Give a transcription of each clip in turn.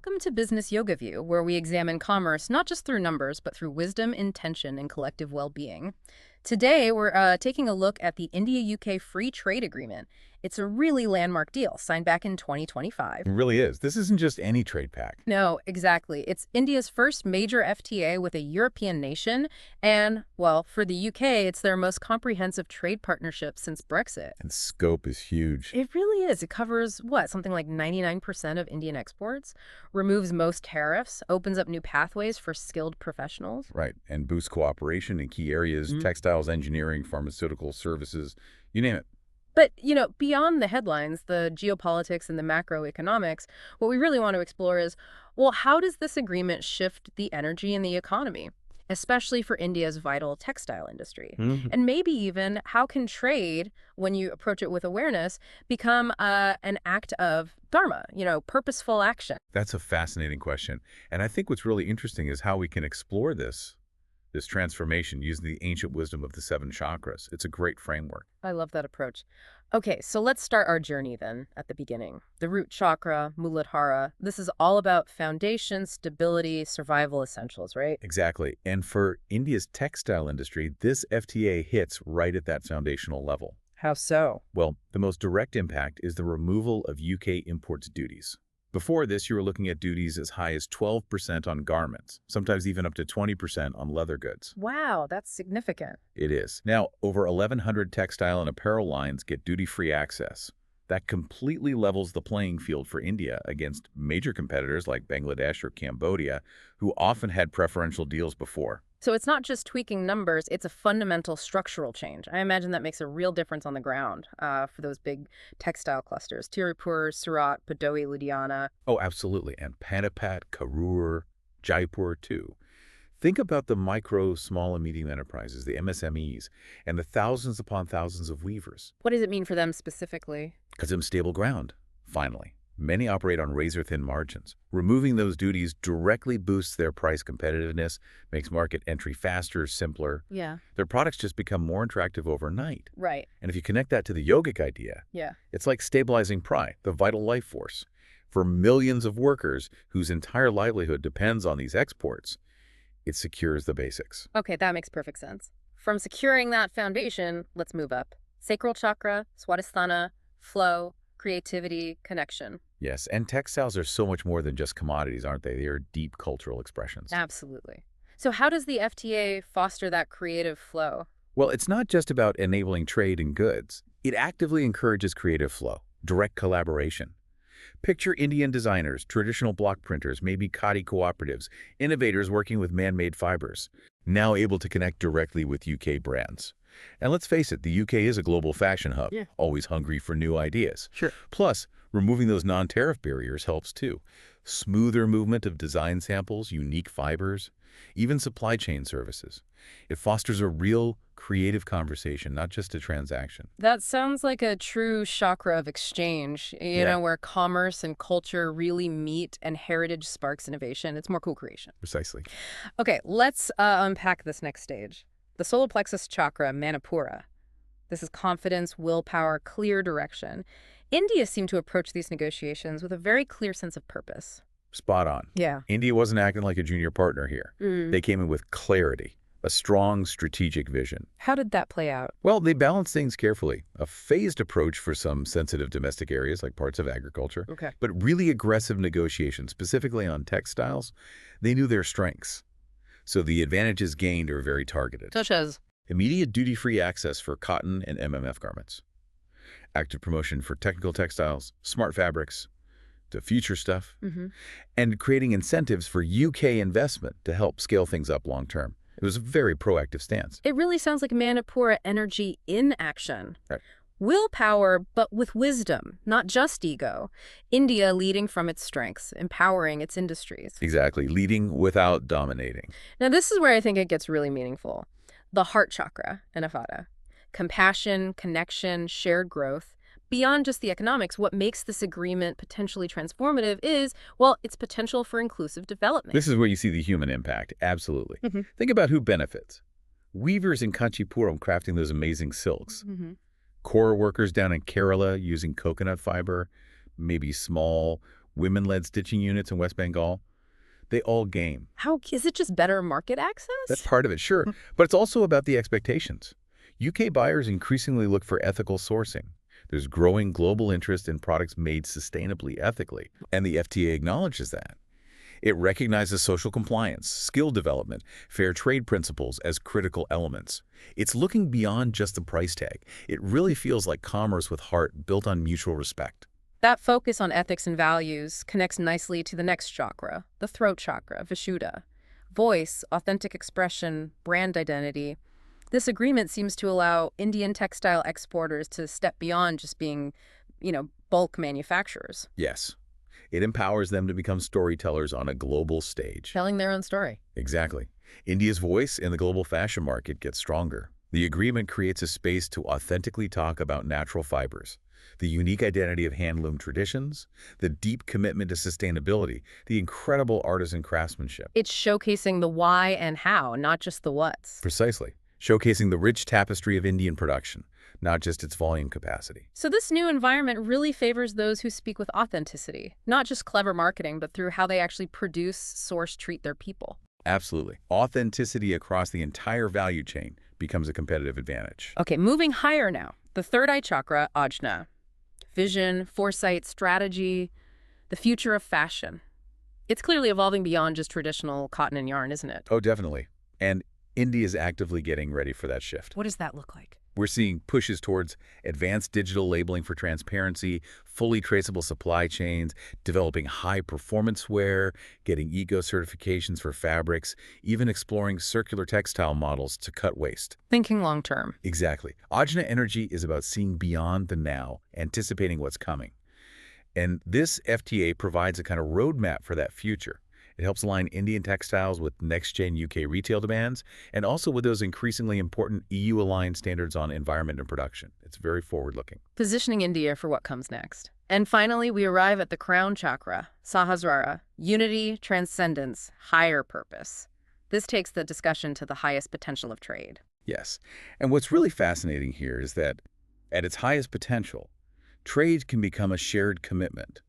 Welcome to Business Yoga View, where we examine commerce not just through numbers, but through wisdom, intention, and collective well-being. Today, we're taking a look at the India-UK Free Trade Agreement. It's a really landmark deal, signed back in 2025. It really is. This isn't just any trade pact. No, exactly. It's India's first major FTA with a European nation, and, well, for the UK, it's their most comprehensive trade partnership since Brexit. And scope is huge. It really is. It covers, what, something like 99% of Indian exports, removes most tariffs, opens up new pathways for skilled professionals. Right. And boosts cooperation in key areas, textiles, engineering, pharmaceutical services, you name it. But, beyond the headlines, the geopolitics and the macroeconomics, what we really want to explore is, well, how does this agreement shift the energy in the economy, especially for India's vital textile industry? And maybe even how can trade, when you approach it with awareness, become an act of Dharma, purposeful action? That's a fascinating question. And I think what's really interesting is how we can explore this transformation using the ancient wisdom of the 7 chakras. It's a great framework. I love that approach. Okay, so let's start our journey then at the beginning. The root chakra, Muladhara, this is all about foundation, stability, survival essentials, right? Exactly. And for India's textile industry, this FTA hits right at that foundational level. How so? Well, the most direct impact is the removal of UK imports duties. Before this, you were looking at duties as high as 12% on garments, sometimes even up to 20% on leather goods. Wow, that's significant. It is. Now, over 1,100 textile and apparel lines get duty-free access. That completely levels the playing field for India against major competitors like Bangladesh or Cambodia, who often had preferential deals before. So it's not just tweaking numbers, it's a fundamental structural change. I imagine that makes a real difference on the ground for those big textile clusters. Tirupur, Surat, Badawi, Ludhiana. Oh, absolutely. And Panipat, Karur, Jaipur, too. Think about the micro, small, and medium enterprises, the MSMEs, and the thousands upon thousands of weavers. What does it mean for them specifically? Gives them stable ground, finally. Many operate on razor-thin margins. Removing those duties directly boosts their price competitiveness, makes market entry faster, simpler. Yeah. Their products just become more attractive overnight. Right. And if you connect that to the yogic idea, it's like stabilizing prana, the vital life force. For millions of workers whose entire livelihood depends on these exports, it secures the basics. Okay, that makes perfect sense. From securing that foundation, let's move up. Sacral chakra, Swadhisthana, flow, creativity, connection. Yes, and textiles are so much more than just commodities, aren't they? They are deep cultural expressions. Absolutely. So how does the FTA foster that creative flow? Well, it's not just about enabling trade in goods. It actively encourages creative flow, direct collaboration. Picture Indian designers, traditional block printers, maybe khadi cooperatives, innovators working with man-made fibers, now able to connect directly with UK brands. And let's face it, the UK is a global fashion hub, always hungry for new ideas. Sure. Plus, removing those non-tariff barriers helps too. Smoother movement of design samples, unique fibers, even supply chain services. It fosters a real creative conversation, not just a transaction. That sounds like a true chakra of exchange, where commerce and culture really meet and heritage sparks innovation. It's more co-creation. Precisely. Okay, let's unpack this next stage. The solar plexus chakra, Manipura. This is confidence, willpower, clear direction. India seemed to approach these negotiations with a very clear sense of purpose. Spot on. Yeah. India wasn't acting like a junior partner here. They came in with clarity, a strong strategic vision. How did that play out? Well, they balanced things carefully. A phased approach for some sensitive domestic areas like parts of agriculture. Okay. But really aggressive negotiations, specifically on textiles. They knew their strengths. So the advantages gained are very targeted. Such as? Immediate duty-free access for cotton and MMF garments. Active promotion for technical textiles, smart fabrics, to future stuff. And creating incentives for UK investment to help scale things up long-term. It was a very proactive stance. It really sounds like Manipura energy in action. Right. Willpower, but with wisdom, not just ego. India leading from its strengths, empowering its industries. Exactly, leading without dominating. Now, this is where I think it gets really meaningful. The heart chakra, Anavada. Compassion, connection, shared growth. Beyond just the economics, what makes this agreement potentially transformative is, well, its potential for inclusive development. This is where you see the human impact, absolutely. Think about who benefits. Weavers in Kanchipuram crafting those amazing silks. Core workers down in Kerala using coconut fiber, maybe small women-led stitching units in West Bengal, they all game. How is it just better market That's access? part of it, sure, but it's also about the expectations. UK buyers increasingly look for ethical sourcing. There's growing global interest in products made sustainably, ethically, and the FTA acknowledges that. It recognizes social compliance, skill development, fair trade principles as critical elements. It's looking beyond just the price tag. It really feels like commerce with heart built on mutual respect. That focus on ethics and values connects nicely to the next chakra, the throat chakra, Vishuddha. Voice, authentic expression, brand identity. This agreement seems to allow Indian textile exporters to step beyond just being, bulk manufacturers, Yes, it empowers them to become storytellers on a global stage. telling their own story. Exactly. India's voice in the global fashion market gets stronger. The agreement creates a space to authentically talk about natural fibers, the unique identity of handloom traditions, the deep commitment to sustainability, the incredible artisan craftsmanship. It's showcasing the why and how, not just the what's. Precisely. Showcasing the rich tapestry of Indian production, not just its volume capacity. So this new environment really favors those who speak with authenticity, not just clever marketing, but through how they actually produce, source, treat their people. Absolutely. Authenticity across the entire value chain becomes a competitive advantage. Okay, moving higher now. The third eye chakra, Ajna. Vision, foresight, strategy, the future of fashion. It's clearly evolving beyond just traditional cotton and yarn, isn't it? Oh, definitely. And India is actively getting ready for that shift. What does that look like? We're seeing pushes towards advanced digital labeling for transparency, fully traceable supply chains, developing high-performance wear, getting eco-certifications for fabrics, even exploring circular textile models to cut waste. Thinking long term. Exactly. Ajna energy is about seeing beyond the now, anticipating what's coming. And this FTA provides a kind of roadmap for that future. It helps align Indian textiles with next-gen UK retail demands and also with those increasingly important EU-aligned standards on environment and production. It's very forward-looking. Positioning India for what comes next. And finally, we arrive at the crown chakra, Sahasrara, unity, transcendence, higher purpose. This takes the discussion to the highest potential of trade. Yes. And what's really fascinating here is that at its highest potential, trade can become a shared commitment,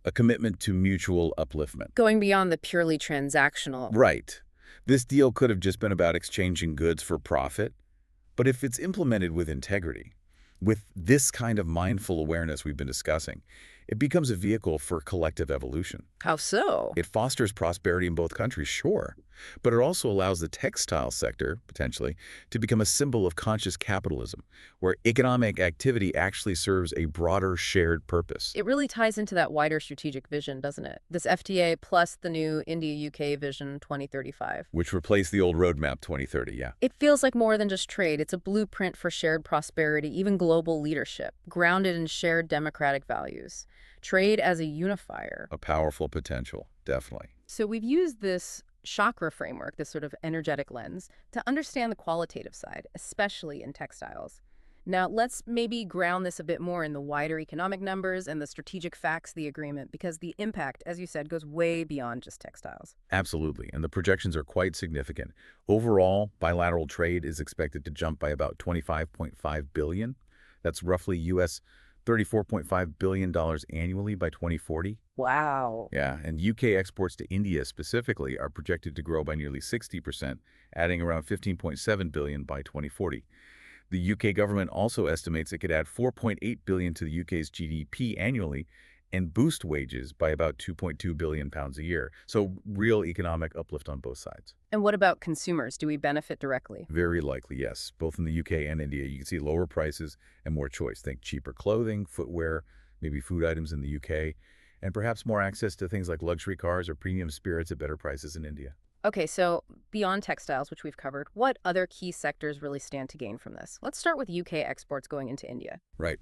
a commitment to mutual upliftment. Going beyond the purely transactional. Right. This deal could have just been about exchanging goods for profit, but if it's implemented with integrity, with this kind of mindful awareness we've been discussing, it becomes a vehicle for collective evolution. How so? It fosters prosperity in both countries, sure, but it also allows the textile sector, potentially, to become a symbol of conscious capitalism, where economic activity actually serves a broader shared purpose. It really ties into that wider strategic vision, doesn't it? This FTA plus the new India-UK Vision 2035. Which replaced the old Roadmap 2030, yeah. It feels like more than just trade. It's a blueprint for shared prosperity, even global leadership, grounded in shared democratic values. Trade as a unifier. A powerful potential, definitely. So we've used this chakra framework, this sort of energetic lens, to understand the qualitative side, especially in textiles. Now, let's maybe ground this a bit more in the wider economic numbers and the strategic facts of the agreement, because the impact, as you said, goes way beyond just textiles. Absolutely, and the projections are quite significant. Overall, bilateral trade is expected to jump by about $25.5 billion. That's roughly US $34.5 billion annually by 2040. Wow. Yeah, and UK exports to India specifically are projected to grow by nearly 60%, adding around $15.7 billion by 2040. The UK government also estimates it could add $4.8 billion to the UK's GDP annually and boost wages by about £2.2 billion a year. So real economic uplift on both sides. And what about consumers? Do we benefit directly? Very likely, yes. Both in the UK and India, you can see lower prices and more choice. Think cheaper clothing, footwear, maybe food items in the UK, and perhaps more access to things like luxury cars or premium spirits at better prices in India. Okay, so beyond textiles, which we've covered, what other key sectors really stand to gain from this? Let's start with UK exports going into India. Right.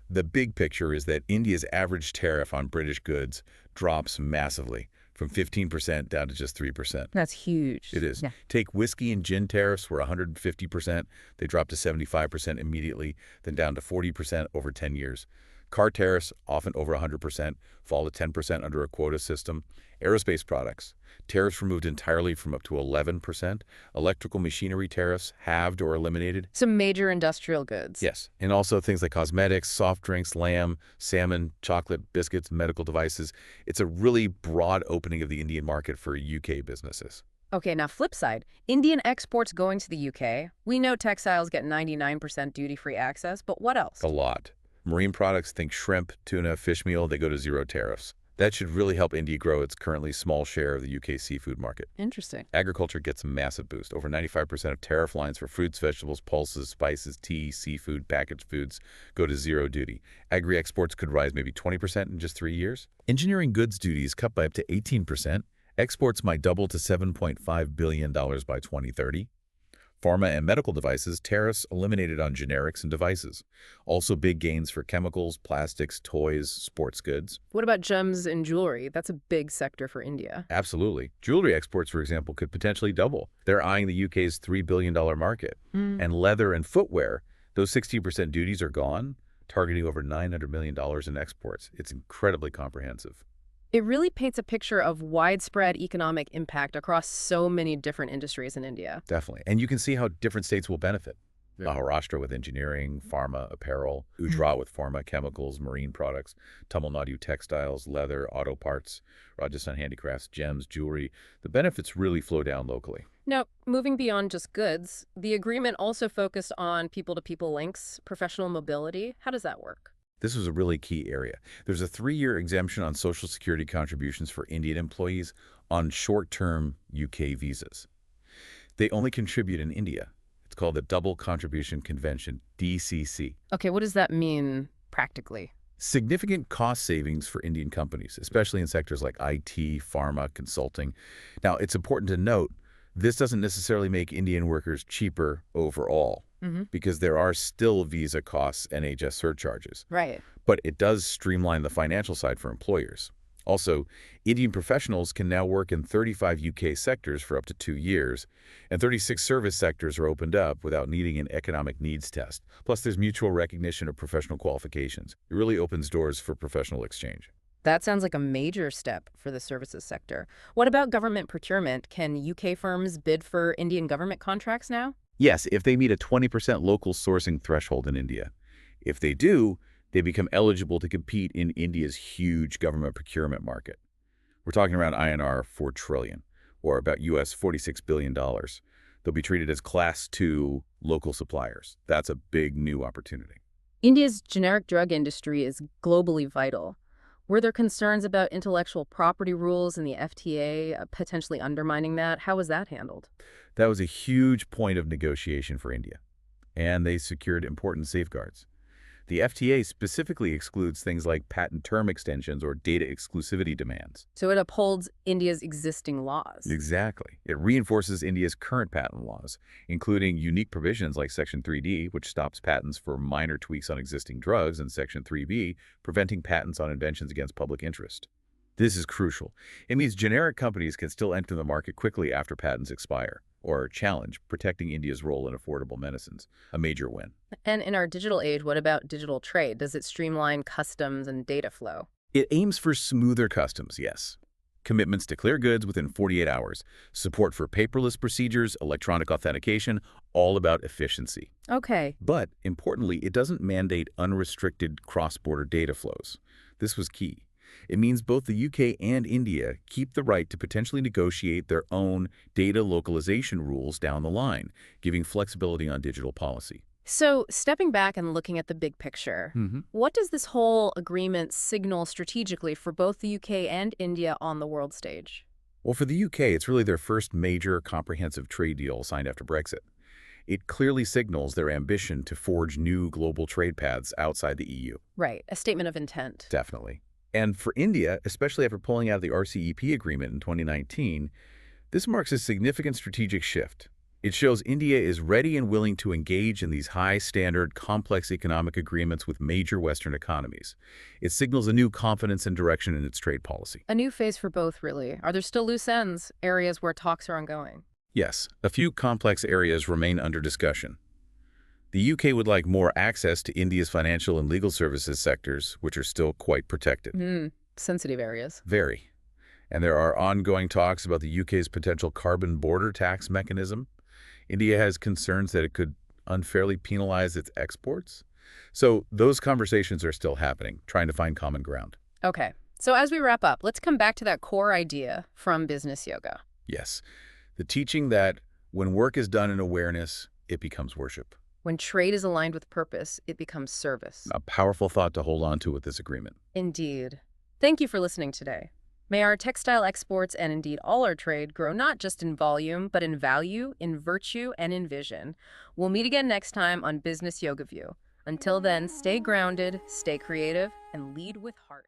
The big picture is that India's average tariff on British goods drops massively, from 15% down to just 3%. That's huge. It is. Yeah. Take whiskey and gin tariffs were 150%. They dropped to 75% immediately, then down to 40% over 10 years. Car tariffs, often over 100%, fall to 10% under a quota system. Aerospace products, tariffs removed entirely from up to 11%. Electrical machinery tariffs, halved or eliminated. Some major industrial goods. Yes, and also things like cosmetics, soft drinks, lamb, salmon, chocolate, biscuits, medical devices. It's a really broad opening of the Indian market for UK businesses. Okay, now flip side. Indian exports going to the UK. We know textiles get 99% duty-free access, but what else? A lot. Marine products, think shrimp, tuna, fish meal, they go to zero tariffs. That should really help India grow its currently small share of the UK seafood market. Interesting. Agriculture gets a massive boost. Over 95% of tariff lines for fruits, vegetables, pulses, spices, tea, seafood, packaged foods go to zero duty. Agri-exports could rise maybe 20% in just 3 years. Engineering goods duties cut by up to 18%. Exports might double to $7.5 billion by 2030. Pharma and medical devices, tariffs eliminated on generics and devices. Also big gains for chemicals, plastics, toys, sports goods. What about gems and jewelry? That's a big sector for India. Absolutely. Jewelry exports, for example, could potentially double. They're eyeing the UK's $3 billion market. And leather and footwear, those 60% duties are gone, targeting over $900 million in exports. It's incredibly comprehensive. It really paints a picture of widespread economic impact across so many different industries in India. Definitely. And you can see how different states will benefit. Maharashtra with engineering, pharma, apparel, Gujarat with pharma, chemicals, marine products, Tamil Nadu textiles, leather, auto parts, Rajasthan handicrafts, gems, jewelry. The benefits really flow down locally. Now, moving beyond just goods, the agreement also focused on people-to-people links, professional mobility. How does that work? This was a really key area. There's a 3-year exemption on Social Security contributions for Indian employees on short-term UK visas. They only contribute in India. It's called the Double Contribution Convention, DCC. Okay, what does that mean practically? Significant cost savings for Indian companies, especially in sectors like IT, pharma, consulting. Now, it's important to note, this doesn't necessarily make Indian workers cheaper overall, because there are still visa costs and NHS surcharges. Right. But it does streamline the financial side for employers. Also, Indian professionals can now work in 35 UK sectors for up to 2 years, and 36 service sectors are opened up without needing an economic needs test. Plus, there's mutual recognition of professional qualifications. It really opens doors for professional exchange. That sounds like a major step for the services sector. What about government procurement? Can UK firms bid for Indian government contracts now? Yes, if they meet a 20% local sourcing threshold in India. If they do, they become eligible to compete in India's huge government procurement market. We're talking around INR 4 trillion, or about US $46 billion. They'll be treated as Class 2 local suppliers. That's a big new opportunity. India's generic drug industry is globally vital. Were there concerns about intellectual property rules and the FTA potentially undermining that? How was that handled? That was a huge point of negotiation for India, and they secured important safeguards. The FTA specifically excludes things like patent term extensions or data exclusivity demands. So it upholds India's existing laws. Exactly. It reinforces India's current patent laws, including unique provisions like Section 3D, which stops patents for minor tweaks on existing drugs, and Section 3B, preventing patents on inventions against public interest. This is crucial. It means generic companies can still enter the market quickly after patents expire, or challenge, protecting India's role in affordable medicines. A major win. And in our digital age, what about digital trade? Does it streamline customs and data flow? It aims for smoother customs, yes. Commitments to clear goods within 48 hours. Support for paperless procedures, electronic authentication, all about efficiency. Okay. But, importantly, it doesn't mandate unrestricted cross-border data flows. This was key. It means both the UK and India keep the right to potentially negotiate their own data localization rules down the line, giving flexibility on digital policy. So stepping back and looking at the big picture, what does this whole agreement signal strategically for both the UK and India on the world stage? Well, for the UK, it's really their first major comprehensive trade deal signed after Brexit. It clearly signals their ambition to forge new global trade paths outside the EU. Right, a statement of intent. Definitely. And for India, especially after pulling out of the RCEP agreement in 2019, this marks a significant strategic shift. It shows India is ready and willing to engage in these high-standard, complex economic agreements with major Western economies. It signals a new confidence and direction in its trade policy. A new phase for both, really. Are there still loose ends, areas where talks are ongoing? Yes, a few complex areas remain under discussion. The UK would like more access to India's financial and legal services sectors, which are still quite protected. Sensitive areas. Very. And there are ongoing talks about the UK's potential carbon border tax mechanism. India has concerns that it could unfairly penalize its exports. So those conversations are still happening, trying to find common ground. Okay. So as we wrap up, let's come back to that core idea from business yoga. Yes, the teaching that when work is done in awareness, it becomes worship. When trade is aligned with purpose, it becomes service. A powerful thought to hold on to with this agreement. Indeed. Thank you for listening today. May our textile exports and indeed all our trade grow not just in volume, but in value, in virtue, and in vision. We'll meet again next time on Business Yoga View. Until then, stay grounded, stay creative, and lead with heart.